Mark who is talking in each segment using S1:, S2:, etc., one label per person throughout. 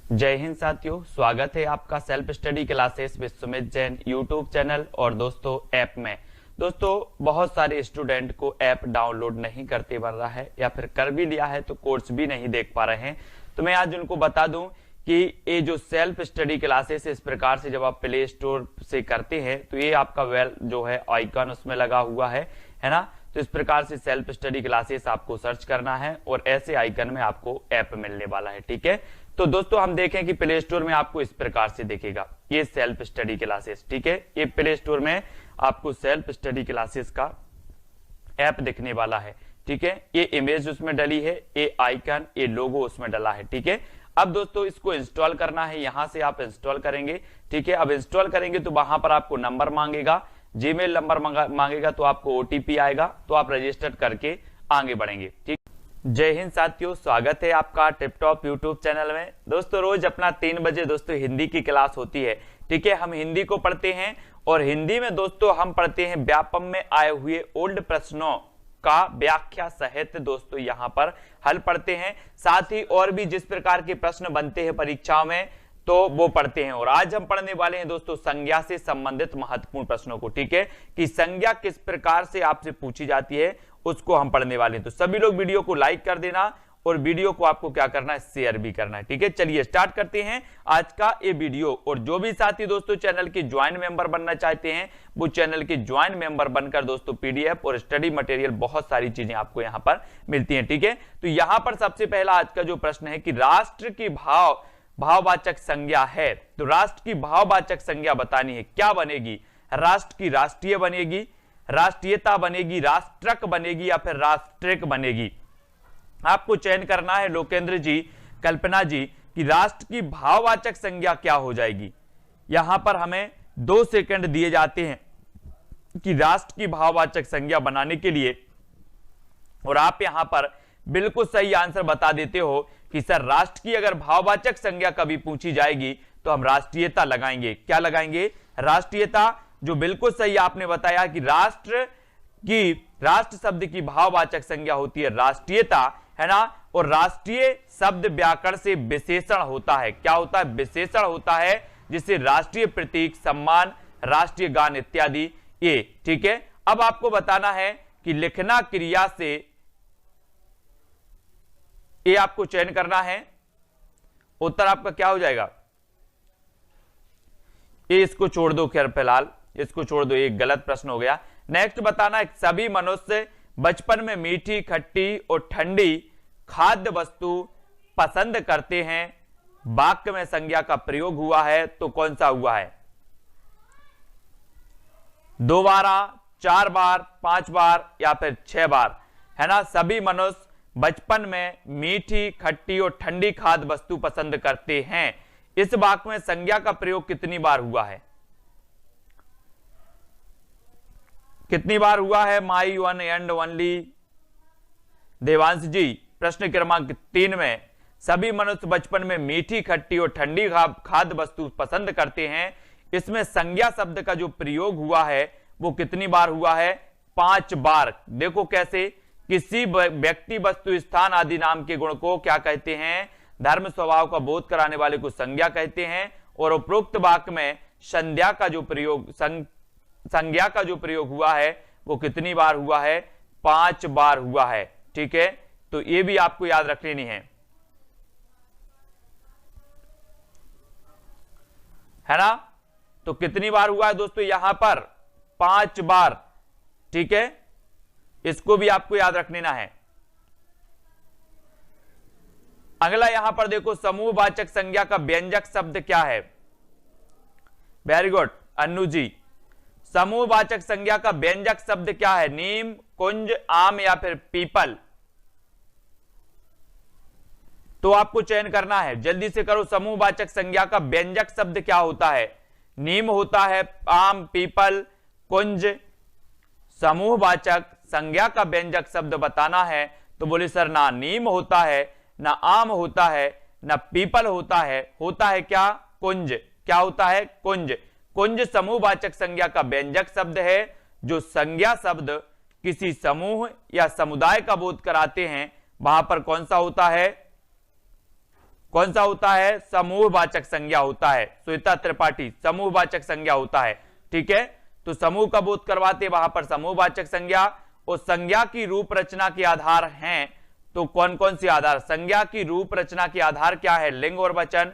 S1: जय हिंद साथियों, स्वागत है आपका self study classes with Sumit Jain YouTube channel और दोस्तों ऐप में। दोस्तों बहुत सारे स्टूडेंट को ऐप डाउनलोड नहीं करते बन रहा है या फिर कर भी लिया है तो कोर्स भी नहीं देख पा रहे हैं। तो मैं आज उनको बता दूं कि ये जो सेल्फ स्टडी क्लासेस इस प्रकार से जब आप प्ले स्टोर से करते हैं तो ये आपका वेल जो है आइकन उसमें लगा हुआ है ना। तो इस प्रकार से सेल्फ स्टडी क्लासेस आपको सर्च करना है और ऐसे आइकन में आपको ऐप मिलने वाला है। ठीक है, तो दोस्तों हम देखें कि प्ले स्टोर में आपको इस प्रकार से दिखेगा ये सेल्फ स्टडी क्लासेस। ठीक है, ये प्ले स्टोर में आपको सेल्फ स्टडी क्लासेस का ऐप दिखने वाला है। ठीक है, ये इमेज उसमें डली है, ये आइकन, ये लोगो उसमें डला है। ठीक है, अब दोस्तों इसको इंस्टॉल करना है, यहां से आप इंस्टॉल करेंगे। ठीक है, अब इंस्टॉल करेंगे तो वहां पर आपको नंबर मांगेगा, जीमेल नंबर मांगेगा, तो आपको ओटीपी आएगा, तो आप रजिस्टर करके आगे बढ़ेंगे। ठीक, जय हिंद साथियों, स्वागत है आपका टिपटॉप यूट्यूब चैनल में। दोस्तों रोज अपना 3 बजे दोस्तों हिंदी की क्लास होती है। ठीक है, हम हिंदी को पढ़ते हैं और हिंदी में दोस्तों हम पढ़ते हैं व्यापम में आए हुए ओल्ड प्रश्नों का व्याख्या सहित दोस्तों यहाँ पर हल पढ़ते हैं। साथ ही और भी जिस प्रकार के प्रश्न बनते हैं परीक्षाओं में तो वो पढ़ते हैं। और आज हम पढ़ने वाले हैं दोस्तों संज्ञा से संबंधित महत्वपूर्ण प्रश्नों को। ठीक है, कि संज्ञा किस प्रकार से आपसे पूछी जाती है उसको हम पढ़ने वाले हैं। तो सभी लोग वीडियो को लाइक कर देना और वीडियो को आपको क्या करना है, शेयर भी करना है। ठीक है, चलिए स्टार्ट करते हैं आज का ये वीडियो। और जो भी साथी दोस्तों चैनल के ज्वाइन मेंबर बनना चाहते हैं वो चैनल के ज्वाइन मेंबर बनकर दोस्तों पीडीएफ और स्टडी मटेरियल बहुत सारी चीजें आपको यहाँ पर मिलती हैं। ठीक है, तो यहाँ पर सबसे पहला आज का जो प्रश्न है कि राष्ट्र की भाववाचक संज्ञा है, तो राष्ट्र की भाववाचक संज्ञा बतानी है, क्या बनेगी? राष्ट्र की राष्ट्रीय बनेगी, राष्ट्रीयता बनेगी, राष्ट्रक बनेगी या फिर राष्ट्रिक बनेगी? आपको चयन करना है लोकेंद्र जी, कल्पना जी, कि राष्ट्र की भाववाचक संज्ञा क्या हो जाएगी। यहां पर हमें 2 सेकंड दिए जाते हैं कि राष्ट्र की भाववाचक संज्ञा बनाने के लिए, और आप यहां पर बिल्कुल सही आंसर बता देते हो कि सर राष्ट्र की अगर भाववाचक संज्ञा कभी पूछी जाएगी तो हम राष्ट्रीयता लगाएंगे। क्या लगाएंगे? राष्ट्रीयता। जो बिल्कुल सही आपने बताया कि राष्ट्र शब्द की भाववाचक संज्ञा होती है राष्ट्रीयता, है ना। और राष्ट्रीय शब्द व्याकरण से विशेषण होता है। क्या होता है? विशेषण होता है, जिससे राष्ट्रीय प्रतीक, सम्मान, राष्ट्रीय गान इत्यादि ये। ठीक है, अब आपको बताना है कि लिखना क्रिया से ये आपको चयन करना है। उत्तर आपका क्या हो जाएगा? ये इसको छोड़ दो, खैर फिलहाल इसको छोड़ दो, एक गलत प्रश्न हो गया। नेक्स्ट बताना है सभी मनुष्य बचपन में मीठी, खट्टी और ठंडी खाद्य वस्तु पसंद करते हैं। वाक्य में संज्ञा का प्रयोग हुआ है तो कौन सा हुआ है? 2 बार, 4 बार, 5 बार या फिर 6 बार, है ना। सभी मनुष्य बचपन में मीठी, खट्टी और ठंडी खाद्य वस्तु पसंद करते हैं। इस वाक्य में संज्ञा का प्रयोग कितनी बार हुआ है? कितनी बार हुआ है? My one and only Devansh ji. प्रश्न क्रमांक 3 में सभी मनुष्य बचपन में मीठी, खट्टी और ठंडी खाद्य वस्तु पसंद करते हैं, इसमें संज्ञा शब्द का जो प्रयोग हुआ है वो कितनी बार हुआ है? 5 बार। देखो कैसे, किसी व्यक्ति, वस्तु, स्थान आदि नाम के गुण को क्या कहते हैं? धर्म स्वभाव का बोध कराने वाले को संज्ञा कहते हैं। और उपरोक्त वाक्य में संज्ञा का जो प्रयोग हुआ है वो कितनी बार हुआ है? 5 बार हुआ है। ठीक है, तो ये भी आपको याद रख लेनी है ना। तो कितनी बार हुआ है दोस्तों? यहां पर 5 बार। ठीक है, इसको भी आपको याद रख लेना है। अगला यहां पर देखो, समूहवाचक संज्ञा का व्यंजक शब्द क्या है? वेरी गुड अन्नू जी। समूहवाचक संज्ञा का व्यंजक शब्द क्या है? नीम, कुंज, आम या फिर पीपल? तो आपको चयन करना है, जल्दी से करो। समूहवाचक संज्ञा का व्यंजक शब्द क्या होता है? नीम होता है, आम, पीपल, कुंज। समूहवाचक संज्ञा का व्यंजक शब्द बताना है तो बोले सर ना नीम होता है, ना आम होता है, ना पीपल होता है क्या? कुंज। क्या होता है? कुंज। कुंज समूहवाचक संज्ञा का व्यंजक शब्द है। जो संज्ञा शब्द किसी समूह या समुदाय का बोध कराते हैं वहां पर कौन सा होता है? कौन सा होता है? समूहवाचक संज्ञा होता है। सुनीता त्रिपाठी, समूहवाचक संज्ञा होता है। ठीक है, तो समूह का बोध करवाते वहां पर समूहवाचक संज्ञा। और संज्ञा की रूप रचना के आधार हैं, तो कौन कौन सी आधार? संज्ञा की रूप रचना के आधार क्या है? लिंग और वचन,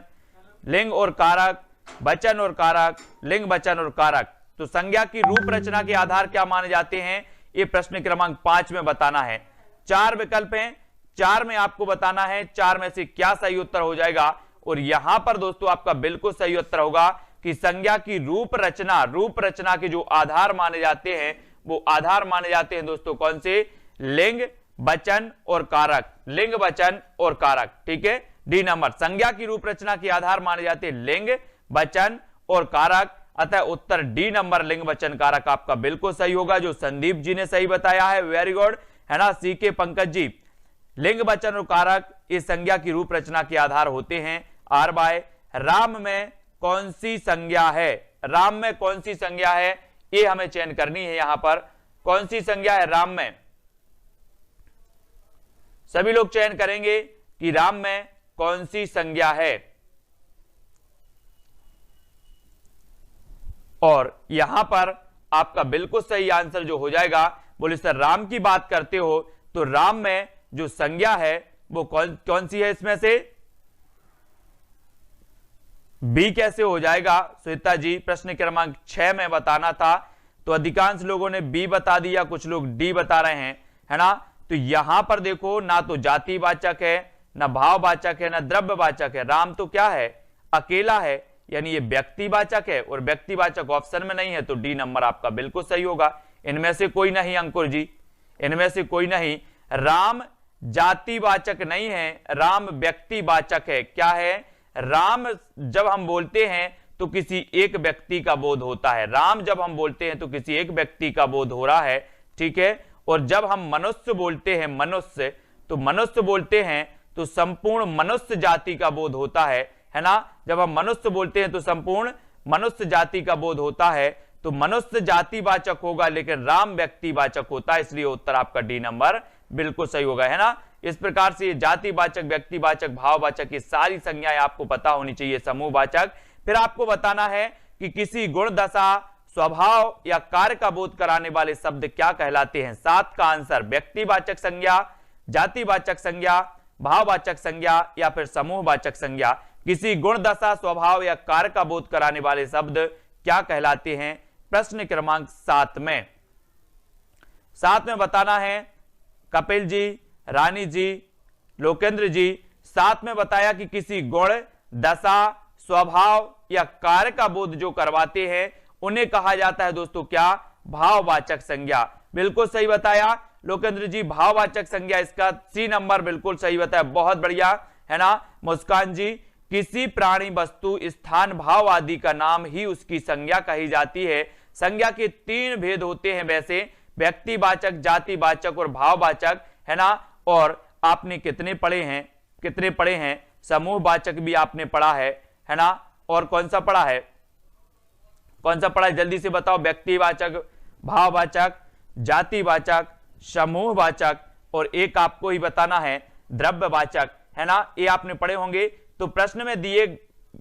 S1: लिंग और कारक, वचन और कारक, लिंग वचन और कारक। तो संज्ञा की रूप रचना के आधार क्या माने जाते हैं? ये प्रश्न क्रमांक 5 में बताना है। 4 विकल्प हैं, 4 में आपको बताना है 4 में से क्या सही उत्तर हो जाएगा। और यहां पर दोस्तों आपका बिल्कुल सही उत्तर होगा कि संज्ञा की रूप रचना के जो आधार माने जाते हैं वो आधार माने जाते हैं दोस्तों कौन से? लिंग, वचन और कारक, लिंग, वचन और कारक। ठीक है, डी नंबर, संज्ञा की रूप रचना के आधार माने जाते हैं लिंग, वचन और कारक। अतः उत्तर डी नंबर लिंग, वचन, कारक आपका बिल्कुल सही होगा, जो संदीप जी ने सही बताया है। वेरी गुड, है ना। सी के पंकज जी, लिंग, वचन और कारक इस संज्ञा की रूप रचना के आधार होते हैं। आर बाय, राम में कौन सी संज्ञा है? राम में कौन सी संज्ञा है? ये हमें चयन करनी है। यहां पर कौन सी संज्ञा है राम में? सभी लोग चयन करेंगे कि राम में कौन सी संज्ञा है। और यहां पर आपका बिल्कुल सही आंसर जो हो जाएगा, बोले सर राम की बात करते हो तो राम में जो संज्ञा है वो कौन सी है? इसमें से बी कैसे हो जाएगा? सुनीता जी, प्रश्न क्रमांक 6 में बताना था, तो अधिकांश लोगों ने बी बता दिया, कुछ लोग डी बता रहे हैं, है ना। तो यहां पर देखो, ना तो जातिवाचक है, ना भाववाचक है, ना द्रव्यवाचक है। राम तो क्या है? अकेला है, यानी ये व्यक्तिवाचक है, और व्यक्तिवाचक ऑप्शन में नहीं है, तो डी नंबर आपका बिल्कुल सही होगा। इनमें से कोई नहीं अंकुर जी, इनमें से कोई नहीं। राम जातिवाचक नहीं है, राम व्यक्तिवाचक है। क्या है? राम जब हम बोलते हैं तो किसी एक व्यक्ति का बोध होता है। राम जब हम बोलते हैं तो किसी एक व्यक्ति का बोध हो रहा है। ठीक है, और जब हम मनुष्य बोलते हैं, मनुष्य बोलते हैं तो संपूर्ण मनुष्य जाति का बोध होता है ना। जब हम मनुष्य बोलते हैं तो संपूर्ण मनुष्य जाति का बोध होता है, तो मनुष्य जातिवाचक होगा, लेकिन राम व्यक्तिवाचक होता है, इसलिए उत्तर आपका डी नंबर बिल्कुल सही होगा, है ना। इस प्रकार से जातिवाचक, व्यक्तिवाचक, भाववाचक ये सारी संज्ञाएं आपको पता होनी चाहिए, समूहवाचक। फिर आपको बताना है कि किसी गुण, दशा, स्वभाव या कार्य का बोध कराने वाले शब्द क्या कहलाते हैं। 7 का आंसर व्यक्तिवाचक संज्ञा, जातिवाचक संज्ञा, भाववाचक संज्ञा या फिर समूहवाचक संज्ञा। किसी गुण, दशा, स्वभाव या कार्य का बोध कराने वाले शब्द क्या कहलाते हैं? प्रश्न क्रमांक 7 में। 7 में बताना है कपिल जी, रानी जी, लोकेंद्र जी। 7 में बताया कि किसी गुण, दशा, स्वभाव या कार्य का बोध जो करवाते हैं उन्हें कहा जाता है दोस्तों क्या? भाववाचक संज्ञा। बिल्कुल सही बताया लोकेंद्र जी, भाववाचक संज्ञा इसका सी नंबर बिल्कुल सही बताया, बहुत बढ़िया, है ना। मुस्कान जी, किसी प्राणी, वस्तु, स्थान, भाव आदि का नाम ही उसकी संज्ञा कही जाती है। संज्ञा के 3 भेद होते हैं वैसे, व्यक्तिवाचक, जातिवाचक और भाववाचक, है ना। और आपने कितने पढ़े हैं? समूहवाचक भी आपने पढ़ा है ना। और कौन सा पढ़ा है? जल्दी से बताओ। व्यक्तिवाचक, भाववाचक, जातिवाचक, समूहवाचक और एक आपको ही बताना है द्रव्यवाचक, है ना। ये आपने पढ़े होंगे। तो प्रश्न में दिए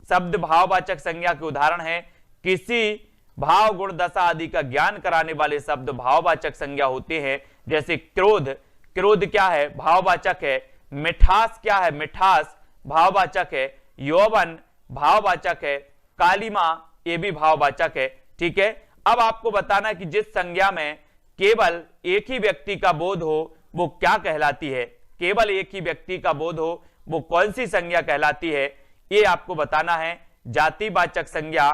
S1: शब्द भाववाचक संज्ञा के उदाहरण है। किसी भाव, गुण, दशा आदि का ज्ञान कराने वाले शब्द भाववाचक संज्ञा होते हैं। जैसे क्रोध, क्रोध क्या है? भाववाचक है। मिठास क्या है? मिठास भाववाचक है। यौवन भाववाचक है। कालिमा ये भी भाववाचक है। ठीक है, अब आपको बताना है कि जिस संज्ञा में केवल एक ही व्यक्ति का बोध हो वो क्या कहलाती है। केवल एक ही व्यक्ति का बोध हो वो कौन सी संज्ञा कहलाती है, ये आपको बताना है। जातिवाचक संज्ञा,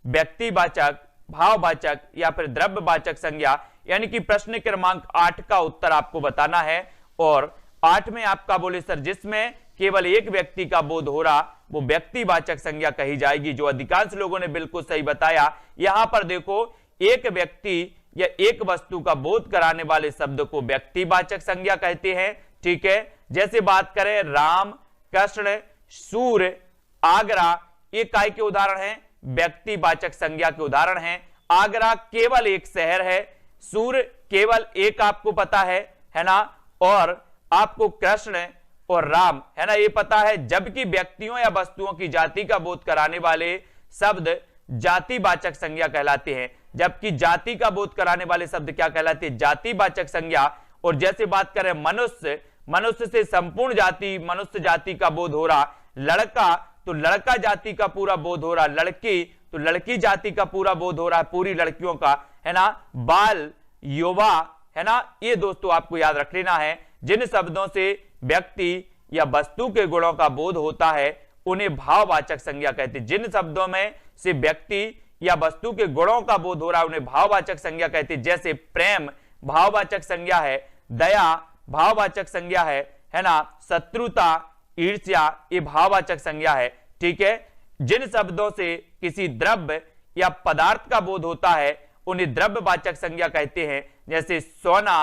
S1: व्यक्तिवाचक, भाववाचक या फिर द्रव्यवाचक संज्ञा। यानी कि प्रश्न क्रमांक 8 का उत्तर आपको बताना है। और 8 में आपका बोले सर जिसमें केवल एक व्यक्ति का बोध हो रहा वो व्यक्तिवाचक संज्ञा कही जाएगी, जो अधिकांश लोगों ने बिल्कुल सही बताया। यहां पर देखो, एक व्यक्ति या एक वस्तु का बोध कराने वाले शब्द को व्यक्तिवाचक संज्ञा कहते हैं। ठीक है, जैसे बात करें राम, कृष्ण, सूर्य, आगरा, ये काय के उदाहरण हैं? व्यक्तिवाचक संज्ञा के उदाहरण हैं। आगरा केवल एक शहर है, सूर्य केवल एक आपको पता है ना। और आपको कृष्ण, और राम, है ना, ये पता है। जबकि व्यक्तियों या वस्तुओं की जाति का बोध कराने वाले शब्द जातिवाचक संज्ञा कहलाते हैं। जबकि जाति का बोध कराने वाले शब्द क्या कहलाते हैं? जातिवाचक संज्ञा। और जैसे बात करें मनुष्य, मनुष्य से संपूर्ण जाति, मनुष्य जाति का बोध हो रहा। लड़का तो लड़का जाति का पूरा बोध हो रहा। लड़की तो लड़की जाति का पूरा बोध हो रहा है, पूरी लड़कियों का, है ना। बाल, युवा, है ना, ये दोस्तों आपको याद रख लेना है। जिन शब्दों से व्यक्ति या वस्तु के गुणों का बोध होता है उन्हें भाववाचक संज्ञा कहते हैं। जिन शब्दों में से व्यक्ति या वस्तु के गुणों का बोध हो रहा है उन्हें भाववाचक संज्ञा कहते हैं। जैसे प्रेम भाववाचक संज्ञा है, दया भाववाचक संज्ञा है ना, शत्रुता, ईर्ष्या, ये भाववाचक संज्ञा है। ठीक है। जिन शब्दों से किसी द्रव्य या पदार्थ का बोध होता है उन्हें द्रव्यवाचक संज्ञा कहते हैं। जैसे सोना,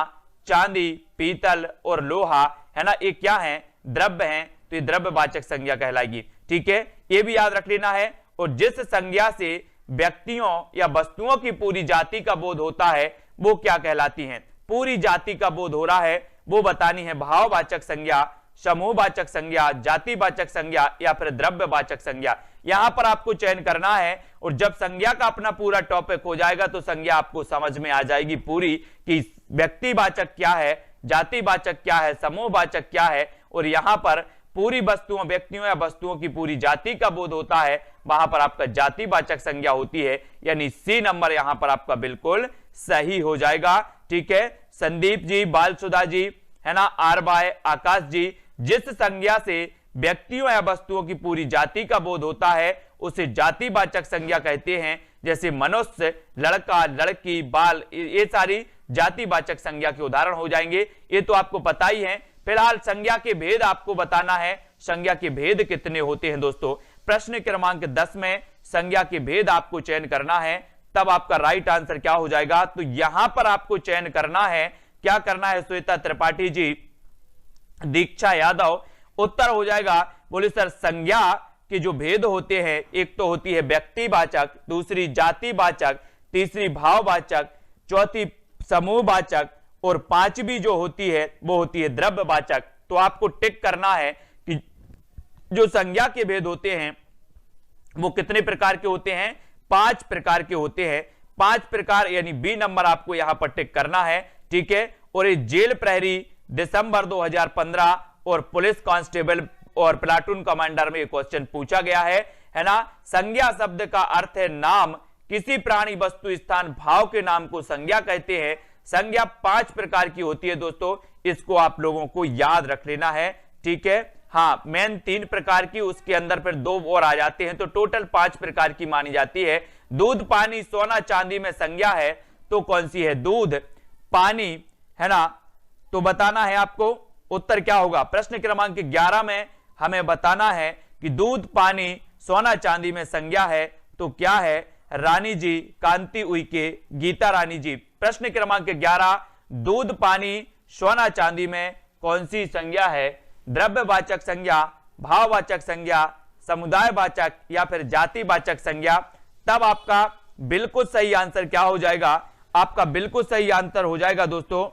S1: चांदी, पीतल और लोहा, है ना, ये क्या है? द्रव्य हैं, तो ये द्रव्यवाचक संज्ञा कहलाएगी। ठीक है, ये भी याद रख लेना है। और जिस संज्ञा से व्यक्तियों या वस्तुओं की पूरी जाति का बोध होता है वो क्या कहलाती हैं? पूरी जाति का बोध हो रहा है वो बतानी है भाववाचक संज्ञा, समूहवाचक संज्ञा, जातिवाचक संज्ञा या फिर द्रव्यवाचक संज्ञा। यहां पर आपको चयन करना है। और जब संज्ञा का अपना पूरा टॉपिक हो जाएगा तो संज्ञा आपको समझ में आ जाएगी पूरी कि व्यक्तिवाचक क्या है, जातिवाचक क्या है, समूहवाचक क्या है। और यहां पर पूरी वस्तुओं, व्यक्तियों या वस्तुओं की पूरी जाति का बोध होता है, वहां पर आपका जातिवाचक संज्ञा होती है। यानी सी नंबर यहां पर आपका बिल्कुल सही हो जाएगा। ठीक है। संदीप जी, बालसुधा जी, है ना, आर बाय, आकाश जी, जिस संज्ञा से व्यक्तियों या वस्तुओं की पूरी जाति का बोध होता है उसे जातिवाचक संज्ञा कहते हैं। जैसे मनुष्य, लड़का, लड़की, बाल, ये सारी जातिवाचक संज्ञा के उदाहरण हो जाएंगे। ये तो आपको पता ही है। फिलहाल संज्ञा के भेद आपको बताना है। संज्ञा के भेद कितने होते हैं दोस्तों? प्रश्न क्रमांक 10 में संज्ञा के भेद आपको चयन करना है, तब आपका राइट आंसर क्या हो जाएगा? तो यहां पर आपको चयन करना है, क्या करना है श्वेता त्रिपाठी जी, दीक्षा यादव, उत्तर हो जाएगा। बोले सर संज्ञा के जो भेद होते हैं, एक तो होती है व्यक्तिवाचक, दूसरी जातिवाचक, तीसरी भाववाचक, चौथी समूहवाचक और पांचवी जो होती है वो होती है द्रव्यवाचक। तो आपको टिक करना है कि जो संज्ञा के भेद होते हैं वो कितने प्रकार के होते हैं? 5 प्रकार के होते हैं। 5 प्रकार, यानी बी नंबर आपको यहां पर टिक करना है। ठीक है। और ये जेल प्रहरी दिसंबर 2015 और पुलिस कांस्टेबल और प्लाटून कमांडर में क्वेश्चन पूछा गया है ना। संज्ञा शब्द का अर्थ है नाम, किसी प्राणी, वस्तु, स्थान, भाव के नाम को संज्ञा कहते हैं। संज्ञा 5 प्रकार की होती है दोस्तों, इसको आप लोगों को याद रख लेना है। ठीक है। हाँ, मेन 3 प्रकार की, उसके अंदर फिर 2 और आ जाते हैं, तो टोटल 5 प्रकार की मानी जाती है। दूध, पानी, सोना, चांदी में संज्ञा है तो कौन सी है? दूध, पानी, है ना। तो बताना है आपको उत्तर क्या होगा। प्रश्न क्रमांक 11 में हमें बताना है कि दूध, पानी, सोना, चांदी में संज्ञा है तो क्या है? रानी जी, कांति उइके, गीता रानी जी। प्रश्न क्रमांक 11, दूध, पानी, सोना, चांदी में कौन सी संज्ञा है? द्रव्यवाचक संज्ञा, भाववाचक संज्ञा, समुदायवाचक या फिर जातिवाचक संज्ञा। तब आपका बिल्कुल सही आंसर क्या हो जाएगा? आपका बिल्कुल सही आंसर हो जाएगा दोस्तों,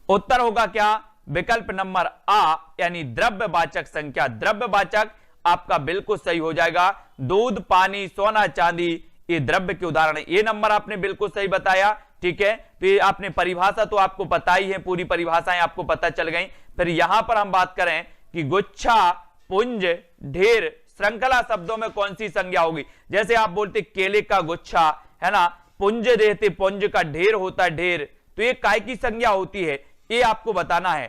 S1: उत्तर होगा क्या? विकल्प नंबर आ, यानी द्रव्यवाचक संख्या। द्रव्यवाचक आपका बिल्कुल सही हो जाएगा। दूध, पानी, सोना, चांदी ये द्रव्य के उदाहरण है। ये नंबर आपने बिल्कुल सही बताया। ठीक है। तो ये आपने परिभाषा तो आपको पता ही है, पूरी परिभाषाएं आपको पता चल गई। फिर यहां पर हम बात करें कि गुच्छा, पुंज, ढेर, श्रृंखला शब्दों में कौन सी संज्ञा होगी? जैसे आप बोलते केले का गुच्छा, है ना, पुंज देते, पुंज का ढेर होता है ढेर, तो ये काय की संज्ञा होती है? ये आपको बताना है।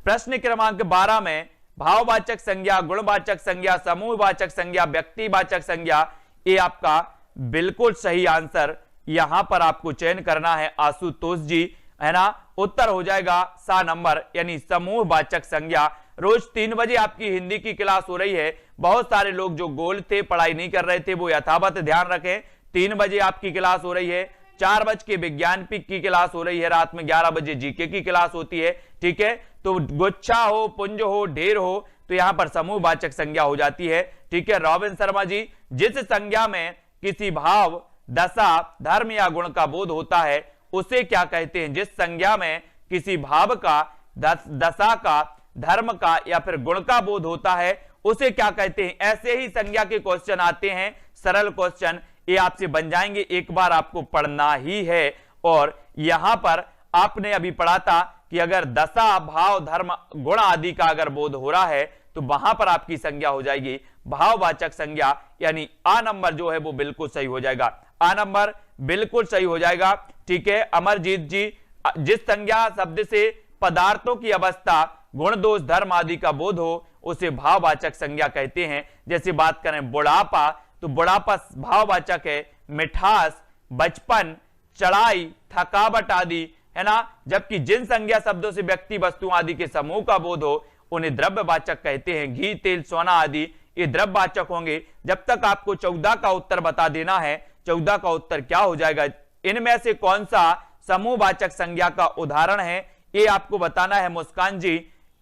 S1: प्रश्न क्रमांक 12 में भाववाचक संज्ञा, गुणवाचक संज्ञा, समूहवाचक संज्ञा, व्यक्तिवाचक संज्ञा, ये आपका बिल्कुल सही आंसर यहां पर आपको चयन करना है आशुतोष जी, है ना। उत्तर हो जाएगा सा नंबर, यानी समूहवाचक संज्ञा। रोज 3 बजे आपकी हिंदी की क्लास हो रही है। बहुत सारे लोग जो गोल थे, पढ़ाई नहीं कर रहे थे, वो यथावत ध्यान रखें। 3 बजे आपकी क्लास हो रही है। 4 बज के विज्ञान पीक की क्लास हो रही है। रात में 11 बजे जीके की क्लास होती है। ठीक है। तो गुच्छा हो, पुंज हो, ढेर हो, तो यहां पर समूहवाचक संज्ञा हो जाती है। ठीक है। रॉबिन शर्मा जी, जिस संज्ञा में किसी भाव, दशा, धर्म या गुण का बोध होता है उसे क्या कहते हैं? जिस संज्ञा में किसी भाव का, दशा का, धर्म का या फिर गुण का बोध होता है उसे क्या कहते हैं? ऐसे ही संज्ञा के क्वेश्चन आते हैं, सरल क्वेश्चन, ये आपसे बन जाएंगे, एक बार आपको पढ़ना ही है। और यहां पर आपने अभी पढ़ा था कि अगर दशा, भाव, धर्म, गुण आदि का अगर बोध हो रहा है तो वहां पर आपकी संज्ञा हो जाएगी भाववाचक संज्ञा, यानी आ नंबर जो है वो बिल्कुल सही हो जाएगा। आ नंबर बिल्कुल सही हो जाएगा। ठीक है अमरजीत जी, जिस संज्ञा शब्द से पदार्थों की अवस्था, गुण, दोष, धर्म आदि का बोध हो उसे भाववाचक संज्ञा कहते हैं। जैसे बात करें बुढ़ापा, तो बुढ़ापा भाववाचक है। मिठास, बचपन, चढ़ाई, थकावट आदि, है ना। जबकि जिन संज्ञा शब्दों से व्यक्ति, वस्तु आदि के समूह का बोध हो उन्हें द्रव्यवाचक कहते हैं। घी, तेल, सोना आदि ये द्रव्यवाचक होंगे। जब तक आपको 14 का उत्तर बता देना है, 14 का उत्तर क्या हो जाएगा, इनमें से कौन सा समूहवाचक संज्ञा का उदाहरण है, ये आपको बताना है मुस्कान जी।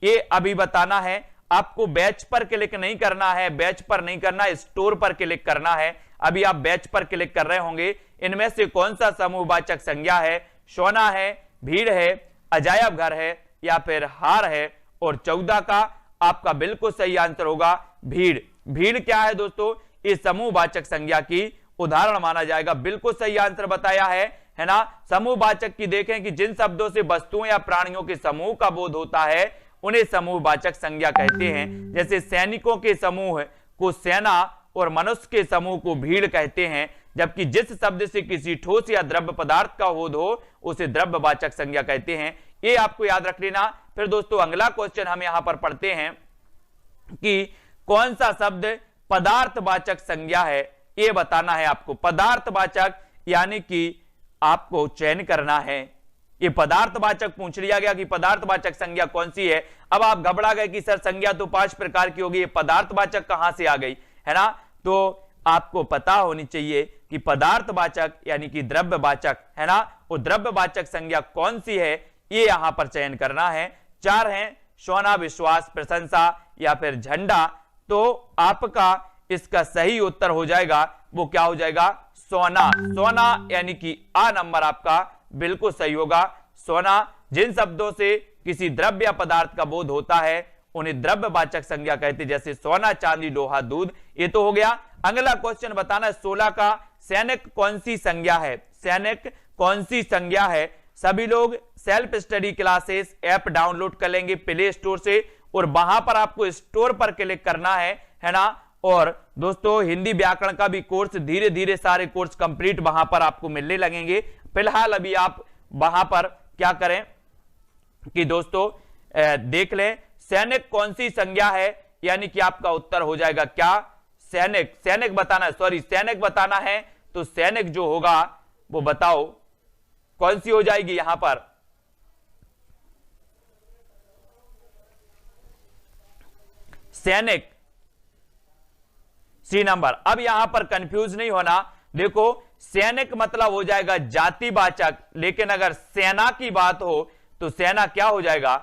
S1: ये अभी बताना है आपको, बैच पर क्लिक नहीं करना है, बैच पर नहीं करना, स्टोर पर क्लिक करना है। अभी आप बैच पर क्लिक कर रहे होंगे। इनमें से कौन सा समूहवाचक संज्ञा है? सोना है, भीड़ है, अजायब घर है या फिर हार है। और 14 का आपका बिल्कुल सही आंसर होगा भीड़। भीड़ क्या है दोस्तों? इस समूहवाचक संज्ञा की उदाहरण माना जाएगा। बिल्कुल सही आंसर बताया है ना। समूहवाचक की देखें कि जिन शब्दों से वस्तुओं या प्राणियों के समूह का बोध होता है उन्हें समूहवाचक संज्ञा कहते हैं। जैसे सैनिकों के समूह को सेना और मनुष्य के समूह को भीड़ कहते हैं। जबकि जिस शब्द से किसी ठोस या द्रव्य पदार्थ का बोध हो उसे द्रव्यवाचक संज्ञा कहते हैं। ये आपको याद रख लेना। फिर दोस्तों अगला क्वेश्चन हम यहां पर पढ़ते हैं कि कौन सा शब्द पदार्थवाचक संज्ञा है, ये बताना है आपको। पदार्थवाचक यानी कि आपको चयन करना है। ये पदार्थवाचक पूछ लिया गया कि पदार्थवाचक संज्ञा कौन सी है। अब आप घबरा गए कि सर संज्ञा तो 5 प्रकार की होगी, ये पदार्थवाचक कहां से आ गई, है ना। तो आपको पता होनी चाहिए कि पदार्थवाचक यानी कि द्रव्यवाचक, है ना, वो द्रव्यवाचक संज्ञा कौन सी है, ये यहां पर चयन करना है। 4 हैं, सोना, विश्वास, प्रशंसा या फिर झंडा। तो आपका इसका सही उत्तर हो जाएगा, वो क्या हो जाएगा? सोना। सोना यानी कि आ नंबर आपका बिल्कुल सही होगा। सोना। जिन शब्दों से किसी द्रव्य या पदार्थ का बोध होता है उन्हें द्रव्यवाचक संज्ञा कहते हैं। जैसे सोना, चांदी, लोहा, दूध, ये तो हो गया। अगला क्वेश्चन बताना है 16 का, सैनिक कौन सी संज्ञा है? सैनिक कौन सी संज्ञा है? सभी लोग self study classes app download कर लेंगे प्ले स्टोर से और वहां पर आपको स्टोर पर क्लिक करना है ना। और दोस्तों हिंदी व्याकरण का भी कोर्स धीरे धीरे सारे कोर्स कंप्लीट वहां पर आपको मिलने लगेंगे। फिलहाल अभी आप वहां पर क्या करें कि दोस्तों देख लें सैनिक कौन सी संज्ञा है, यानी कि आपका उत्तर हो जाएगा क्या? सैनिक। सैनिक बताना है, सॉरी सैनिक बताना है। तो सैनिक जो होगा वो बताओ कौन सी हो जाएगी यहां पर? सैनिक सी नंबर। अब यहां पर कंफ्यूज नहीं होना। देखो सैनिक मतलब हो जाएगा जातिवाचक, लेकिन अगर सेना की बात हो तो सेना क्या हो जाएगा?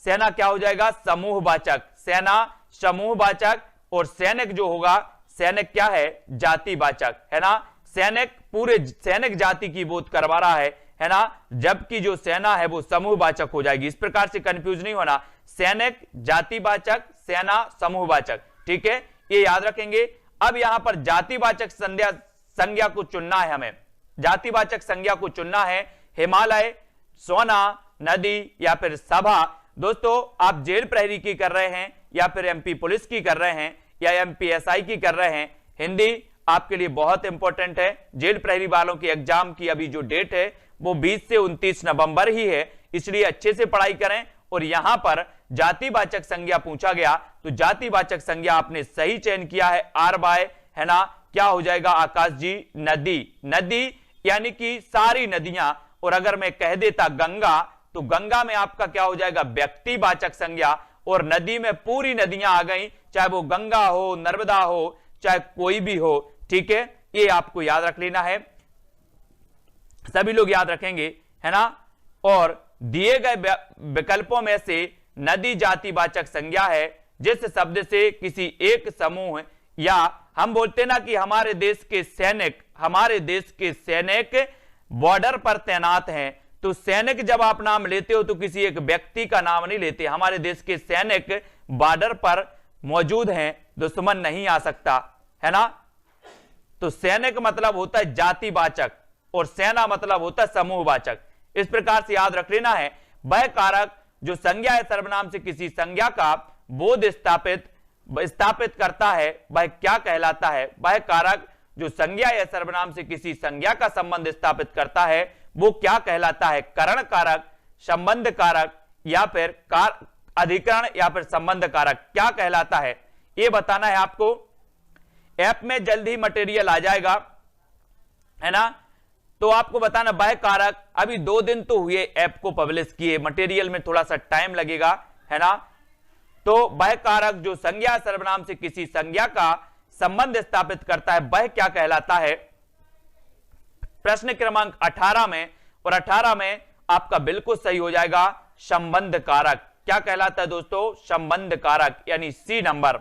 S1: सेना क्या हो जाएगा? समूहवाचक। सेना समूहवाचक और सैनिक जो होगा, सैनिक क्या है? जातिवाचक, है ना। सैनिक पूरे सैनिक जाति की बोध करवा रहा है ना। जबकि जो सेना है वो समूहवाचक हो जाएगी। इस प्रकार से कंफ्यूज नहीं होना। सैनिक जातिवाचक, सेना समूहवाचक, ठीक है, ये याद रखेंगे। अब यहां पर जातिवाचक संज्ञा को चुनना है हमें। जातिवाचक संज्ञा को चुनना है। हिमालय, सोना, नदी या फिर सभा। दोस्तों आप जेल प्रहरी की कर रहे हैं या फिर एमपी पुलिस की कर रहे हैं या एमपीएसआई की कर रहे हैं, हिंदी आपके लिए बहुत इंपॉर्टेंट है। जेल प्रहरी वालों की एग्जाम की अभी जो डेट है वो 20 से 29 नवंबर ही है, इसलिए अच्छे से पढ़ाई करें। और यहां पर जातिवाचक संज्ञा पूछा गया तो जातिवाचक संज्ञा आपने सही चयन किया है, आर बाय, है ना। क्या हो जाएगा आकाश जी? नदी। नदी यानी कि सारी नदियां। और अगर मैं कह देता गंगा तो गंगा में आपका क्या हो जाएगा? व्यक्तिवाचक संज्ञा। और नदी में पूरी नदियां आ गई, चाहे वो गंगा हो, नर्मदा हो, चाहे कोई भी हो, ठीक है, ये आपको याद रख लेना है। सभी लोग याद रखेंगे, है ना। और दिए गए विकल्पों में से नदी जातिवाचक संज्ञा है जिस शब्द से किसी एक समूह, या हम बोलते ना कि हमारे देश के सैनिक, हमारे देश के सैनिक बॉर्डर पर तैनात हैं। तो सैनिक जब आप नाम लेते हो तो किसी एक व्यक्ति का नाम नहीं लेते। हमारे देश के सैनिक बॉर्डर पर मौजूद हैं, दुश्मन नहीं आ सकता, है ना। तो सैनिक मतलब होता है जातिवाचक और सेना मतलब होता है समूहवाचक। इस प्रकार से याद रख लेना है। वह कारक जो संज्ञा या सर्वनाम से किसी संज्ञा का बोध स्थापित करता है वह क्या कहलाता है। वह कारक जो संज्ञा या सर्वनाम से किसी संज्ञा का संबंध स्थापित करता है वो क्या कहलाता है। करण कारक, संबंध कारक या फिर अधिकरण या फिर संबंध कारक क्या कहलाता है, ये बताना है आपको। ऐप में जल्द ही मटेरियल आ जाएगा, है ना। तो आपको बताना वह कारक, अभी 2 दिन तो हुए ऐप को पब्लिश किए, मटेरियल में थोड़ा सा टाइम लगेगा, है ना। तो वह कारक जो संज्ञा सर्वनाम से किसी संज्ञा का संबंध स्थापित करता है वह क्या कहलाता है। प्रश्न क्रमांक 18 में, और 18 में आपका बिल्कुल सही हो जाएगा संबंध कारक। क्या कहलाता है दोस्तों, संबंध कारक, यानी सी नंबर।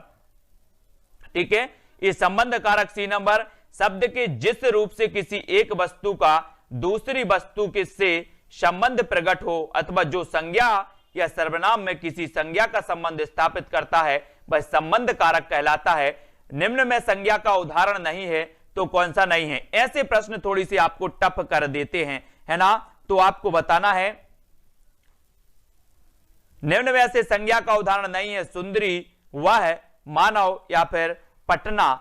S1: ठीक है, ये संबंध कारक सी नंबर शब्द के जिस रूप से किसी एक वस्तु का दूसरी वस्तु के से संबंध प्रकट हो अथवा जो संज्ञा या सर्वनाम में किसी संज्ञा का संबंध स्थापित करता है वह संबंध कारक कहलाता है। निम्न में संज्ञा का उदाहरण नहीं है तो कौन सा नहीं है। ऐसे प्रश्न थोड़ी सी आपको टफ कर देते हैं, है ना। तो आपको बताना है निम्न में से संज्ञा का उदाहरण नहीं है सुंदरी, वह, मानव या फिर पटना।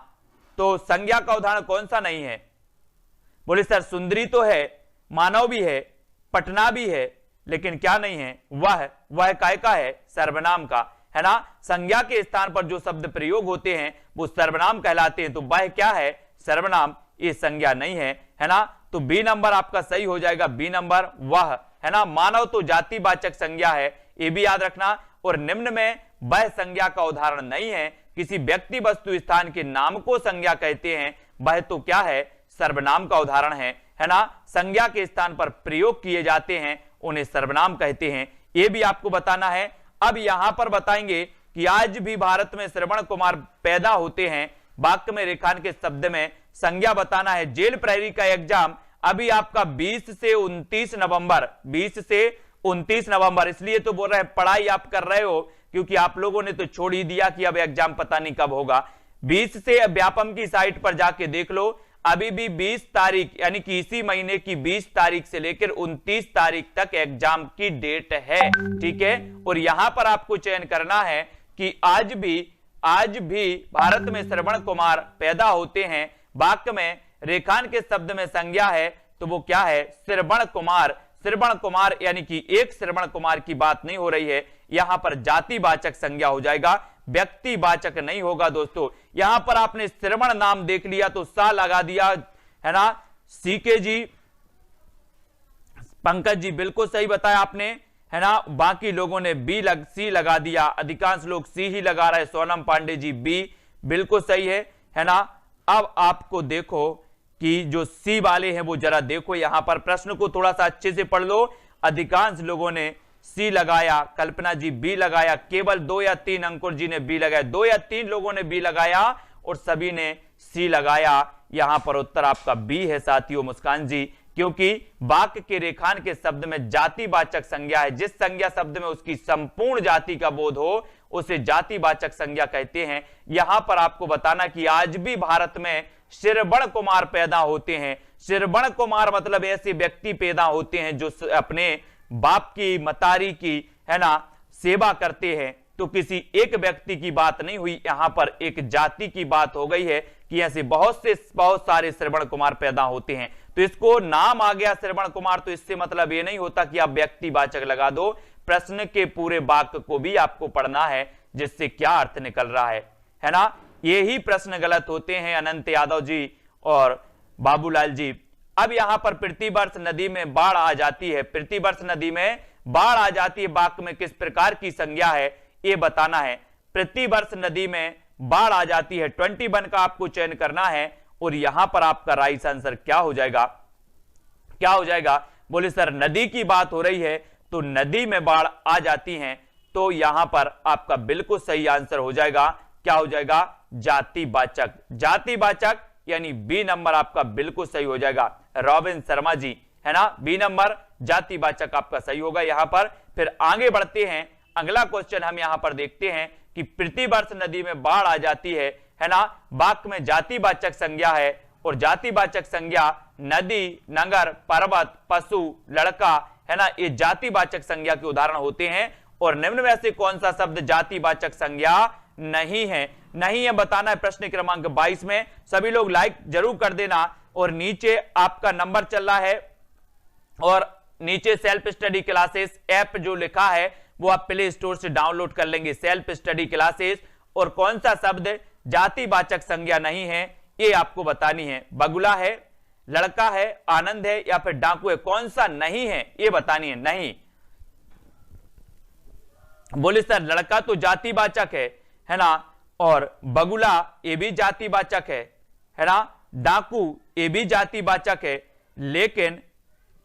S1: तो संज्ञा का उदाहरण कौन सा नहीं है। बोले सर सुंदरी तो है, मानव भी है, पटना भी है, लेकिन क्या नहीं है, वह काय का है, सर्वनाम का, है ना। संज्ञा के स्थान पर जो शब्द प्रयोग होते हैं वो सर्वनाम कहलाते हैं। तो वह क्या है, सर्वनाम, ये संज्ञा नहीं है ना। तो बी नंबर आपका सही हो जाएगा, बी नंबर वह, है ना। मानव तो जातिवाचक संज्ञा है, ये भी याद रखना। और निम्न में वह संज्ञा का उदाहरण नहीं है, किसी व्यक्ति वस्तु स्थान के नाम को संज्ञा कहते हैं, वह तो क्या है, सर्वनाम का उदाहरण है ना। संज्ञा के स्थान पर प्रयोग किए जाते हैं उन्हें सर्वनाम कहते हैं, यह भी आपको बताना है। अब यहां पर बताएंगे कि आज भी भारत में श्रवण कुमार पैदा होते हैं। वाक्य में रेखांकन के शब्द में संज्ञा बताना है। जेल प्रहरी का एग्जाम अभी आपका 20 से 29 नवंबर, 20 से 29 नवंबर, इसलिए तो बोल रहे हैं पढ़ाई आप कर रहे हो क्योंकि आप लोगों ने तो छोड़ ही दिया कि अब एग्जाम पता नहीं कब होगा। 20 से व्यापम की साइट पर जाके देख लो, अभी भी 20 तारीख यानी कि इसी महीने की 20 तारीख से लेकर 29 तारीख तक एग्जाम की डेट है। ठीक है, और यहां पर आपको चयन करना है कि आज भी भारत में श्रवण कुमार पैदा होते हैं। वाक्य में रेखांकन के शब्द में संज्ञा है तो वो क्या है, श्रवण कुमार। श्रवण कुमार यानी कि एक श्रवण कुमार की बात नहीं हो रही है, यहां पर जातिवाचक संज्ञा हो जाएगा, व्यक्तिवाचक नहीं होगा दोस्तों। यहां पर आपने श्रवण नाम देख लिया तो सा लगा दिया, है ना। सीके जी, पंकज जी बिल्कुल सही बताया आपने, है ना। बाकी लोगों ने सी लगा दिया, अधिकांश लोग सी ही लगा रहे। सोनम पांडे जी बी बिल्कुल सही है ना। अब आपको देखो कि जो सी वाले हैं वो जरा देखो, यहां पर प्रश्न को थोड़ा सा अच्छे से पढ़ लो। अधिकांश लोगों ने सी लगाया, कल्पना जी बी लगाया, केवल 2 या 3 अंकुर जी ने बी लगाया, 2 या 3 लोगों ने बी लगाया और सभी ने सी लगाया। यहां पर उत्तर आपका बी है साथियों, मुस्कान जी, क्योंकि वाक्य के रेखांकन के शब्द में जातिवाचक संज्ञा है। जिस संज्ञा शब्द में उसकी संपूर्ण जाति का बोध हो उसे जातिवाचक संज्ञा कहते हैं। यहां पर आपको बताना कि आज भी भारत में श्रवण कुमार पैदा होते हैं। श्रवण कुमार मतलब ऐसे व्यक्ति पैदा होते हैं जो अपने बाप की, मतारी की, है ना, सेवा करते हैं। तो किसी एक व्यक्ति की बात नहीं हुई, यहां पर एक जाति की बात हो गई है कि ऐसे बहुत सारे श्रवण कुमार पैदा होते हैं। तो इसको नाम आ गया श्रवण कुमार, तो इससे मतलब ये नहीं होता कि आप व्यक्तिवाचक लगा दो। प्रश्न के पूरे वाक्य को भी आपको पढ़ना है जिससे क्या अर्थ निकल रहा है ना। यही प्रश्न गलत होते हैं अनंत यादव जी और बाबूलाल जी। अब यहां पर प्रतिवर्ष नदी में बाढ़ आ जाती है, प्रतिवर्ष नदी में बाढ़ आ जाती है, वाक्य में किस प्रकार की संज्ञा है ये बताना है। प्रतिवर्ष नदी में बाढ़ आ जाती है, 21 का आपको चयन करना है। और यहां पर आपका राइट आंसर क्या हो जाएगा, क्या हो जाएगा। बोले सर नदी की बात हो रही है तो नदी में बाढ़ आ जाती है, तो यहां पर आपका बिल्कुल सही आंसर हो जाएगा, क्या हो जाएगा, जातिवाचक। जातिवाचक यानी बी नंबर आपका बिल्कुल सही हो जाएगा। रॉबिन शर्मा जी, है ना, बी नंबर जातिवाचक आपका सही होगा यहां पर। फिर आगे बढ़ते हैं, अगला क्वेश्चन हम यहां पर देखते हैं कि प्रतिवर्ष नदी में बाढ़ आ जाती है ना, वाक्य में जातिवाचक संज्ञा है और जातिवाचक संज्ञा नदी, नगर, पर्वत, पशु, लड़का, है ना, ये जातिवाचक संज्ञा के उदाहरण होते हैं। और निम्न में से कौन सा शब्द जातिवाचक संज्ञा नहीं है? नहीं है बताना है प्रश्न क्रमांक 22 में। सभी लोग लाइक जरूर कर देना और नीचे आपका नंबर चल रहा है और नीचे सेल्फ स्टडी क्लासेस ऐप जो लिखा है वो आप प्ले स्टोर से डाउनलोड कर लेंगे, सेल्फ स्टडी क्लासेस। और कौन सा शब्द जातिवाचक संज्ञा नहीं है ये आपको बतानी है। बगुला है, लड़का है, आनंद है या फिर डाकू है, कौन सा नहीं है ये बतानी है। नहीं बोले सर लड़का तो जातिवाचक है ना, और बगुला ये भी जातिवाचक है ना, डाकू ये भी जातिवाचक है, लेकिन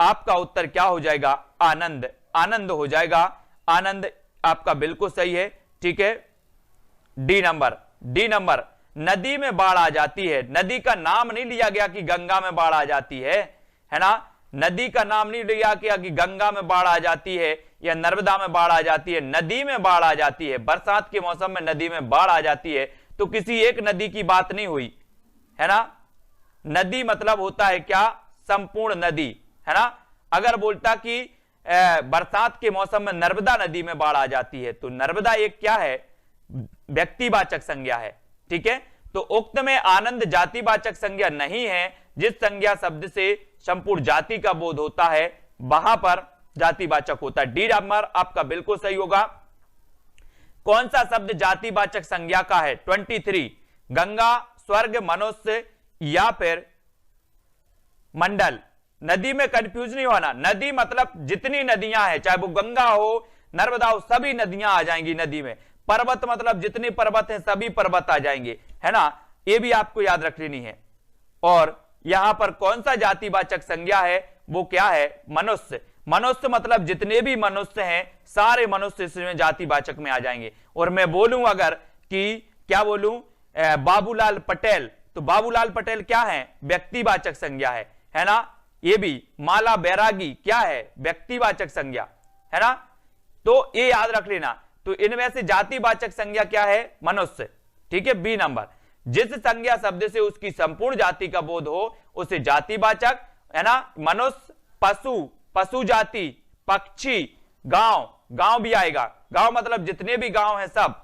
S1: आपका उत्तर क्या हो जाएगा? आनंद, आनंद हो जाएगा। आनंद आपका बिल्कुल सही है, ठीक है। डी नंबर, डी नंबर, नदी में बाढ़ आ जाती है, नदी का नाम नहीं लिया गया कि गंगा में बाढ़ आ जाती है ना, नदी का नाम नहीं लिया गया कि गंगा में बाढ़ आ जाती है या नर्मदा में बाढ़ आ जाती है, नदी में बाढ़ आ जाती है। बरसात के मौसम में नदी में बाढ़ आ जाती है तो किसी एक नदी की बात नहीं हुई, है ना। नदी मतलब होता है क्या? संपूर्ण नदी, है ना। अगर बोलता कि बरसात के मौसम में नर्मदा नदी में बाढ़ आ जाती है तो नर्मदा एक क्या है? व्यक्तिवाचक संज्ञा है, ठीक है। तो उक्त में आनंद जातिवाचक संज्ञा नहीं है। जिस संज्ञा शब्द से संपूर्ण जाति का बोध होता है वहां पर जातिवाचक होता है। डी नंबर आपका बिल्कुल सही होगा। कौन सा शब्द जातिवाचक संज्ञा का है? 23 गंगा, स्वर्ग, मनुष्य या फिर मंडल। नदी में कंफ्यूज नहीं होना, नदी मतलब जितनी नदियां हैं, चाहे वो गंगा हो, नर्मदा हो, सभी नदियां आ जाएंगी नदी में। पर्वत मतलब जितने पर्वत हैं सभी पर्वत आ जाएंगे, है ना, ये भी आपको याद रख लेनी है। और यहां पर कौन सा जातिवाचक संज्ञा है? वो क्या है? मनुष्य। मनुष्य मतलब जितने भी मनुष्य हैं सारे मनुष्य इसमें जातिवाचक में आ जाएंगे। और मैं बोलूं अगर कि क्या बोलूं, बाबूलाल पटेल, तो बाबूलाल पटेल क्या है? व्यक्तिवाचक संज्ञा है ना। ये भी माला बैरागी क्या है? व्यक्तिवाचक संज्ञा, है ना। तो ये याद रख लेना। तो इनमें से जातिवाचक संज्ञा क्या है? मनुष्य, ठीक है। बी नंबर, जिस संज्ञा शब्द से उसकी संपूर्ण जाति का बोध हो उसे जातिवाचक, है ना। मनुष्य, पशु, पशु जाति, पक्षी, गांव, गांव भी आएगा, गांव मतलब जितने भी गांव हैं सब,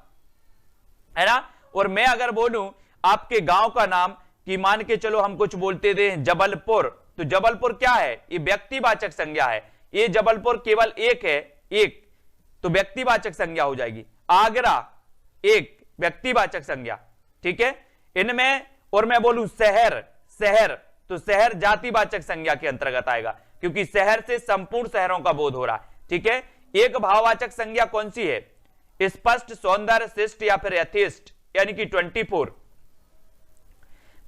S1: है ना। और मैं अगर बोलूं आपके गांव का नाम कि मान के चलो हम कुछ बोलते थे जबलपुर, तो जबलपुर क्या है? ये व्यक्तिवाचक संज्ञा है। ये जबलपुर केवल एक है, एक, तो व्यक्तिवाचक संज्ञा हो जाएगी। आगरा एक व्यक्तिवाचक संज्ञा, ठीक है। इनमें और मैं बोलूं शहर, शहर, तो शहर जातिवाचक संज्ञा के अंतर्गत आएगा क्योंकि शहर से संपूर्ण शहरों का बोध हो रहा है, ठीक है। एक भाववाचक संज्ञा कौन सी है? स्पष्ट, सौंदर्य, शिष्ट या फिर यथेष्ट, यानी कि 24।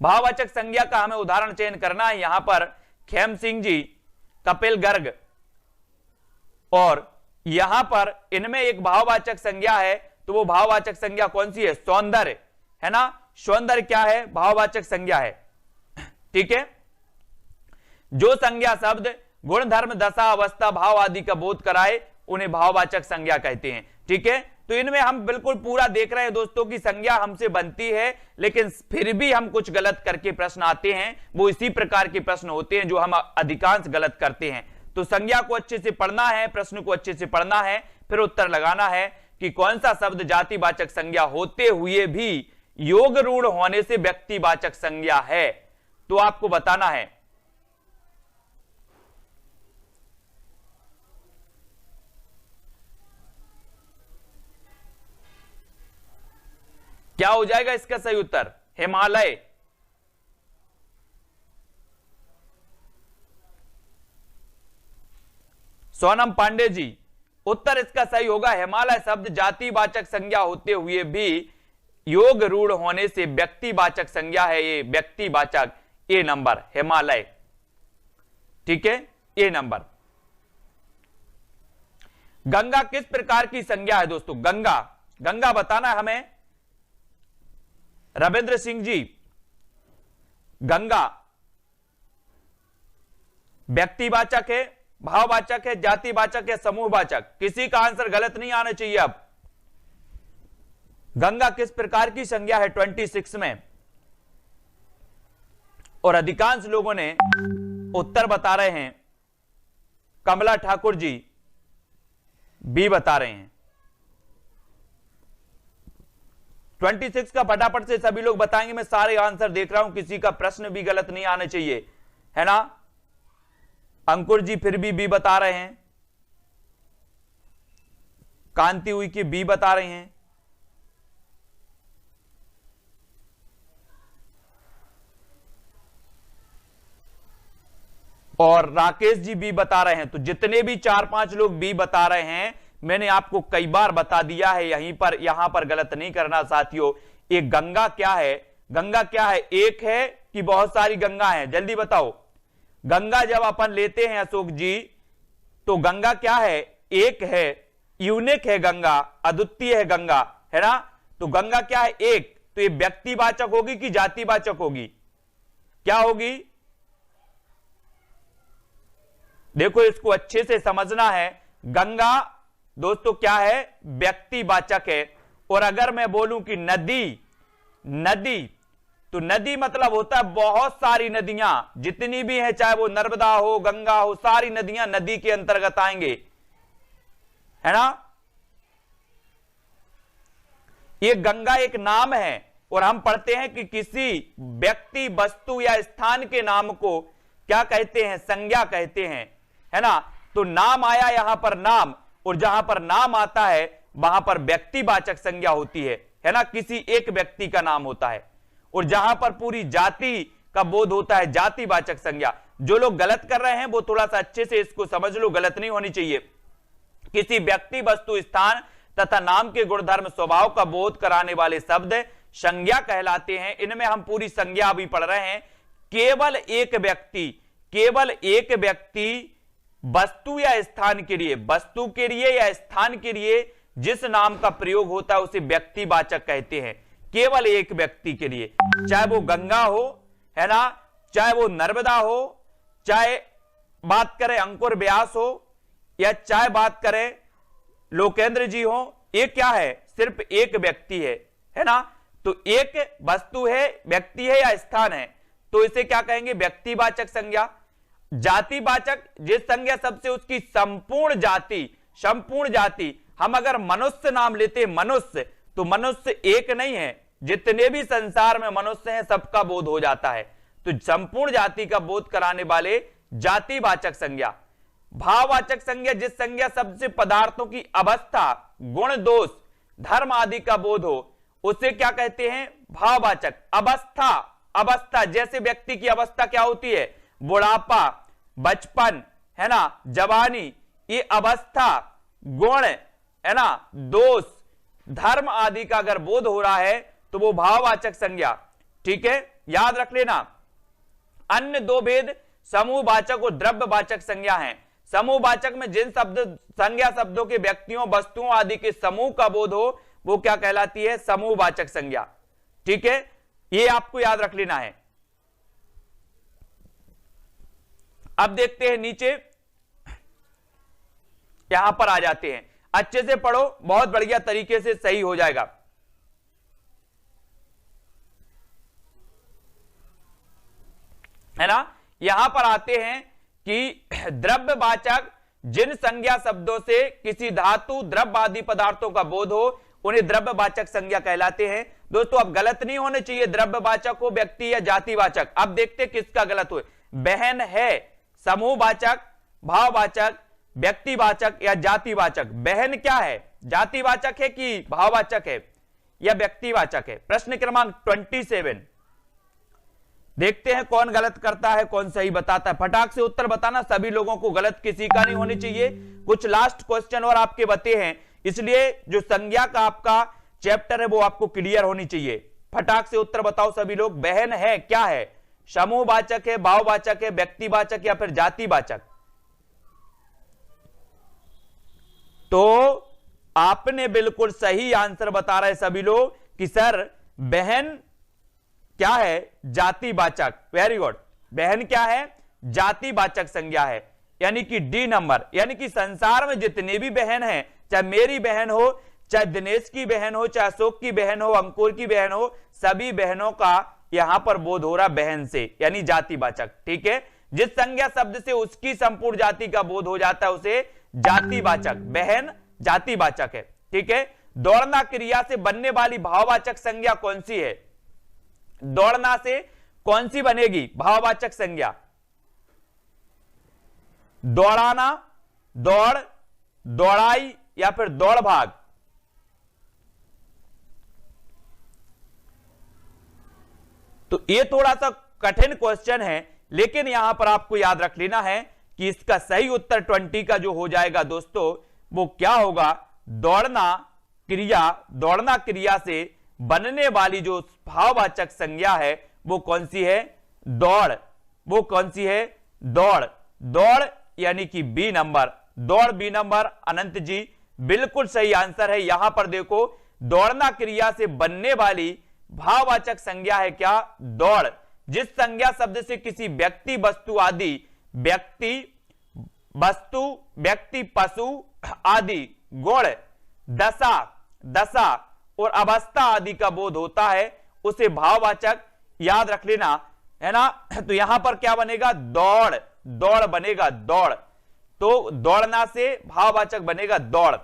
S1: भाववाचक संज्ञा का हमें उदाहरण चयन करना है यहां पर खेम सिंह जी, कपिल गर्ग, और यहां पर इनमें एक भाववाचक संज्ञा है, तो वो भाववाचक संज्ञा कौन सी है? सौंदर्य, है ना। सौंदर्य क्या है? भाववाचक संज्ञा है, ठीक है। जो संज्ञा शब्द गुण, धर्म, दशा, अवस्था, भाव आदि का बोध कराए उन्हें भाववाचक संज्ञा कहते हैं, ठीक है। तो इनमें हम बिल्कुल पूरा देख रहे हैं दोस्तों की संज्ञा हमसे बनती है, लेकिन फिर भी हम कुछ गलत करके प्रश्न आते हैं, वो इसी प्रकार के प्रश्न होते हैं जो हम अधिकांश गलत करते हैं। तो संज्ञा को अच्छे से पढ़ना है, प्रश्न को अच्छे से पढ़ना है, फिर उत्तर लगाना है कि कौन सा शब्द जातिवाचक संज्ञा होते हुए भी योग रूढ़ होने से व्यक्तिवाचक संज्ञा है, तो आपको बताना है। क्या हो जाएगा इसका सही उत्तर? हिमालय। सोनम पांडे जी, उत्तर इसका सही होगा हिमालय शब्द जातिवाचक संज्ञा होते हुए भी योग रूढ़ होने से व्यक्तिवाचक संज्ञा है, ये व्यक्तिवाचक। ए नंबर हिमालय, ठीक है, ए नंबर। गंगा किस प्रकार की संज्ञा है दोस्तों? गंगा, गंगा बताना है हमें। रविंद्र सिंह जी, गंगा, व्यक्तिवाचक है, भाववाचक है, जातिवाचक है, समूहवाचक? किसी का आंसर गलत नहीं आना चाहिए। अब गंगा किस प्रकार की संज्ञा है 26 में? और अधिकांश लोगों ने उत्तर बता रहे हैं, कमला ठाकुर जी बी बता रहे हैं। 26 का फटाफट से सभी लोग बताएंगे। मैं सारे आंसर देख रहा हूं, किसी का प्रश्न भी गलत नहीं आना चाहिए, है ना। अंकुर जी फिर भी बी बता रहे हैं, कांति हुई कि बी बता रहे हैं, और राकेश जी बी बता रहे हैं। तो जितने भी 4-5 लोग बी बता रहे हैं, मैंने आपको कई बार बता दिया है, यहां पर गलत नहीं करना साथियों। एक गंगा क्या है? गंगा क्या है? एक है कि बहुत सारी गंगा हैं? जल्दी बताओ। गंगा जब अपन लेते हैं अशोक जी, तो गंगा क्या है? एक है, यूनिक है गंगा, अद्वितीय है गंगा, है ना। तो गंगा क्या है? एक। तो ये व्यक्तिवाचक होगी कि जातिवाचक होगी? क्या होगी? देखो, इसको अच्छे से समझना है। गंगा दोस्तों क्या है? व्यक्तिवाचक है। और अगर मैं बोलूं कि नदी, नदी, तो नदी मतलब होता है बहुत सारी नदियां, जितनी भी हैं, चाहे वो नर्मदा हो, गंगा हो, सारी नदियां नदी के अंतर्गत आएंगे, है ना। ये गंगा एक नाम है, और हम पढ़ते हैं कि किसी व्यक्ति, वस्तु या स्थान के नाम को क्या कहते हैं? संज्ञा कहते हैं, है ना। तो नाम आया यहां पर नाम, और जहां पर नाम आता है वहां पर व्यक्तिवाचक संज्ञा होती है ना। किसी एक व्यक्ति का नाम होता है। और जहां पर पूरी जाति का बोध होता है, जातिवाचक संज्ञा। जो लोग गलत कर रहे हैं वो थोड़ा सा अच्छे से इसको समझ लो, गलत नहीं होनी चाहिए। किसी व्यक्ति, वस्तु, स्थान तथा नाम के गुणधर्म, स्वभाव का बोध कराने वाले शब्द संज्ञा कहलाते हैं। इनमें हम पूरी संज्ञा अभी पढ़ रहे हैं। केवल एक व्यक्ति, केवल एक व्यक्ति वस्तु या स्थान के लिए, वस्तु के लिए या स्थान के लिए जिस नाम का प्रयोग होता है उसे व्यक्तिवाचक कहते हैं। केवल एक व्यक्ति के लिए, चाहे वो गंगा हो, है ना, चाहे वो नर्मदा हो, चाहे बात करें अंकुर व्यास हो, या चाहे बात करें लोकेंद्र जी हो, ये क्या है? सिर्फ एक व्यक्ति है ना। तो एक वस्तु है, व्यक्ति है या स्थान है, तो इसे क्या कहेंगे? व्यक्तिवाचक संज्ञा। जातिवाचक, जिस संज्ञा सबसे उसकी संपूर्ण जाति, संपूर्ण जाति। हम अगर मनुष्य नाम लेते, मनुष्य, तो मनुष्य एक नहीं है, जितने भी संसार में मनुष्य हैं सबका बोध हो जाता है। तो संपूर्ण जाति का बोध कराने वाले जातिवाचक संज्ञा। भाववाचक संज्ञा, जिस संज्ञा सबसे पदार्थों की अवस्था, गुण, दोष, धर्म आदि का बोध हो, उसे क्या कहते हैं? भाववाचक। अवस्था, अवस्था जैसे व्यक्ति की अवस्था क्या होती है? बुढ़ापा, बचपन, है ना, जवानी, ये अवस्था, गुण, है ना, दोष, धर्म आदि का अगर बोध हो रहा है तो वो भाववाचक संज्ञा। ठीक है, याद रख लेना। अन्य दो भेद समूहवाचक और द्रव्यवाचक संज्ञा हैं। समूहवाचक में जिन शब्द, संज्ञा शब्दों के व्यक्तियों, वस्तुओं आदि के समूह का बोध हो वो क्या कहलाती है? समूहवाचक संज्ञा। ठीक है, ये आपको याद रख लेना है। अब देखते हैं नीचे, यहां पर आ जाते हैं। अच्छे से पढ़ो, बहुत बढ़िया तरीके से सही हो जाएगा। है ना। यहां पर आते हैं कि द्रव्यवाचक, जिन संज्ञा शब्दों से किसी धातु, द्रव्य आदि पदार्थों का बोध हो उन्हें द्रव्यवाचक संज्ञा कहलाते हैं। दोस्तों अब गलत नहीं होने चाहिए, द्रव्यवाचक हो, व्यक्ति या जातिवाचक। अब देखते किसका गलत हुए। बहन है समूहवाचक, भाववाचक, व्यक्तिवाचक या जातिवाचक? बहन क्या है? जातिवाचक है कि भाववाचक है या व्यक्तिवाचक है? प्रश्न क्रमांक 27। देखते हैं कौन गलत करता है, कौन सही बताता है। फटाक से उत्तर बताना, सभी लोगों को गलत किसी का नहीं होनी चाहिए। कुछ लास्ट क्वेश्चन और आपके बते हैं, इसलिए जो संज्ञा का आपका चैप्टर है वो आपको क्लियर होनी चाहिए। फटाक से उत्तर बताओ सभी लोग। बहन है क्या है? समूहवाचक है, भाववाचक है, व्यक्तिवाचक या फिर जातिवाचक? तो आपने बिल्कुल सही आंसर बता रहे सभी लोग कि सर बहन क्या है? जातिवाचक। Very good. बहन क्या है? जातिवाचक संज्ञा है, यानी कि डी नंबर। यानी कि संसार में जितने भी बहन हैं, चाहे मेरी बहन हो, चाहे दिनेश की बहन हो, चाहे अशोक की बहन हो, अंकुर की बहन हो, सभी बहनों का यहां पर बोध हो रहा बहन से, यानी जातिवाचक। ठीक है, जिस संज्ञा शब्द से उसकी संपूर्ण जाति का बोध हो जाता है उसे जातिवाचक, बहन जातिवाचक है। ठीक है, दौड़ना क्रिया से बनने वाली भाववाचक संज्ञा कौन सी है? दौड़ना से कौन सी बनेगी भाववाचक संज्ञा? दौड़ाना, दौड़, दौड़ाई या फिर दौड़ भाग? तो ये थोड़ा सा कठिन क्वेश्चन है, लेकिन यहां पर आपको याद रख लेना है कि इसका सही उत्तर 20 का जो हो जाएगा दोस्तों, वो क्या होगा? दौड़ना क्रिया से बनने वाली जो भाववाचक संज्ञा है वो कौन सी है? दौड़। वो कौन सी है? दौड़। दौड़ यानी कि बी नंबर, दौड़ बी नंबर। अनंत जी बिल्कुल सही आंसर है। यहां पर देखो, दौड़ना क्रिया से बनने वाली भाववाचक संज्ञा है क्या? दौड़। जिस संज्ञा शब्द से किसी व्यक्ति, वस्तु आदि, व्यक्ति, पशु आदि, गुण, दशा और अवस्था आदि का बोध होता है उसे भाववाचक याद रख लेना, है ना। तो यहां पर क्या बनेगा? दौड़। दौड़ बनेगा, दौड़। तो दौड़ना से भाववाचक बनेगा दौड़।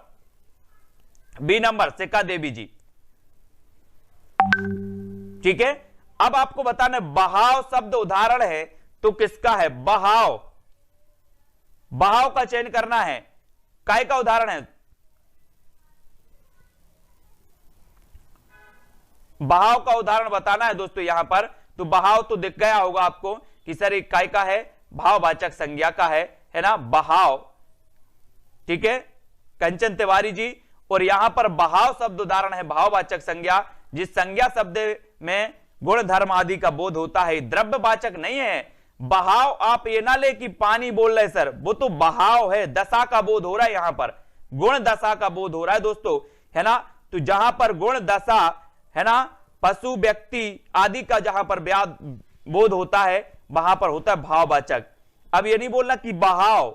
S1: बी नंबर सिक्का देवी जी। ठीक है, अब आपको बताना बहाव शब्द उदाहरण है तो किसका है? बहाव। बहाव का चयन करना है। काय का उदाहरण है? बहाव का उदाहरण बताना है दोस्तों यहां पर। तो बहाव तो दिख गया होगा आपको कि सर एक काय का है? भाववाचक संज्ञा का है ना, बहाव। ठीक है, कंचन तिवारी जी। और यहां पर बहाव शब्द उदाहरण है भाववाचक संज्ञा, जिस संज्ञा शब्द में गुण धर्म आदि का बोध होता है, द्रव्यवाचक नहीं है। बहाव आप ये ना ले कि पानी बोल रहे सर, वो तो बहाव है, दशा का बोध हो रहा है यहां पर, गुण दशा का बोध हो रहा है दोस्तों, है ना। तो जहां पर गुण दशा, है ना, पशु व्यक्ति आदि का जहां पर बोध होता है वहां पर होता है भाववाचक। अब ये नहीं बोलना कि बहाव,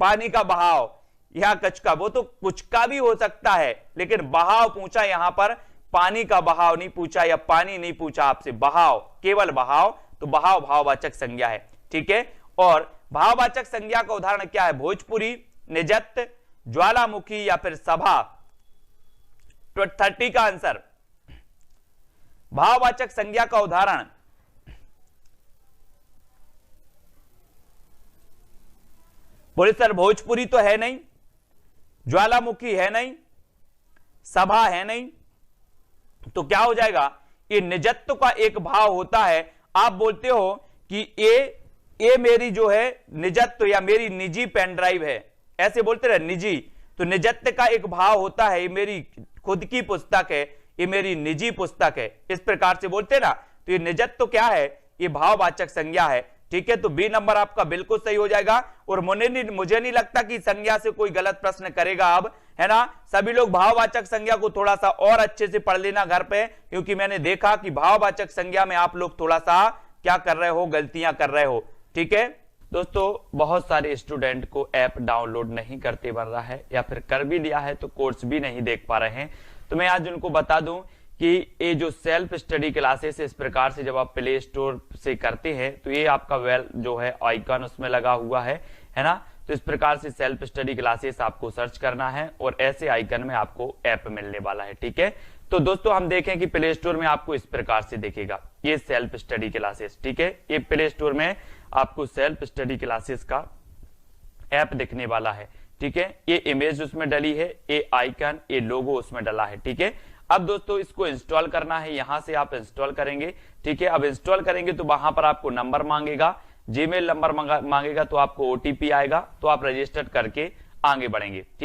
S1: पानी का बहाव या कच्छ का, वो तो कुछ का भी हो सकता है, लेकिन बहाव पूछा यहां पर, पानी का बहाव नहीं पूछा या पानी नहीं पूछा आपसे, बहाव, केवल बहाव। तो बहाव भाववाचक संज्ञा है। ठीक है, और भाववाचक संज्ञा का उदाहरण क्या है? भोजपुरी, निजत, ज्वालामुखी या फिर सभा। 30 का आंसर। भाववाचक संज्ञा का उदाहरण बोले सर भोजपुरी तो है नहीं, ज्वालामुखी है नहीं, सभा है नहीं, तो क्या हो जाएगा? ये निजत्व का एक भाव होता है। आप बोलते हो कि ये मेरी जो है निजत्व या मेरी निजी पेन ड्राइव है, ऐसे बोलते रहे निजी। तो निजत्व का एक भाव होता है, ये मेरी खुद की पुस्तक है, ये मेरी निजी पुस्तक है, इस प्रकार से बोलते ना। तो ये निजत्व क्या है? ये भाववाचक संज्ञा है। ठीक है, तो बी नंबर आपका बिल्कुल सही हो जाएगा। और मुझे नहीं लगता कि संज्ञा से कोई गलत प्रश्न करेगा अब, है ना। सभी लोग भाववाचक संज्ञा को थोड़ा सा और अच्छे से पढ़ लेना घर पे, क्योंकि मैंने देखा कि भाववाचक संज्ञा में आप लोग थोड़ा सा क्या कर रहे हो, गलतियां कर रहे हो। ठीक है दोस्तों, बहुत सारे स्टूडेंट को ऐप डाउनलोड नहीं करते बन रहा है, या फिर कर भी लिया है तो कोर्स भी नहीं देख पा रहे हैं। तो मैं आज उनको बता दूं कि ये जो सेल्फ स्टडी क्लासेस इस प्रकार से जब आप प्ले स्टोर से करते हैं तो ये आपका जो है आइकन उसमें लगा हुआ है ना। तो इस प्रकार से सेल्फ स्टडी क्लासेस आपको सर्च करना है और ऐसे आइकन में आपको ऐप मिलने वाला है। ठीक है, तो दोस्तों हम देखें कि प्ले स्टोर में आपको इस प्रकार से दिखेगा ये सेल्फ स्टडी क्लासेस। ठीक है, ये प्ले स्टोर में आपको सेल्फ स्टडी क्लासेस का ऐप दिखने वाला है। ठीक है, ये इमेज उसमें डली है, ये आइकन, ये लोगो उसमें डला है। ठीक है, अब दोस्तों इसको इंस्टॉल करना है, यहां से आप इंस्टॉल करेंगे। ठीक है, अब इंस्टॉल करेंगे तो वहां पर आपको नंबर मांगेगा, जीमेल नंबर मांगेगा, तो आपको ओटीपी आएगा, तो आप रजिस्टर करके आगे बढ़ेंगे।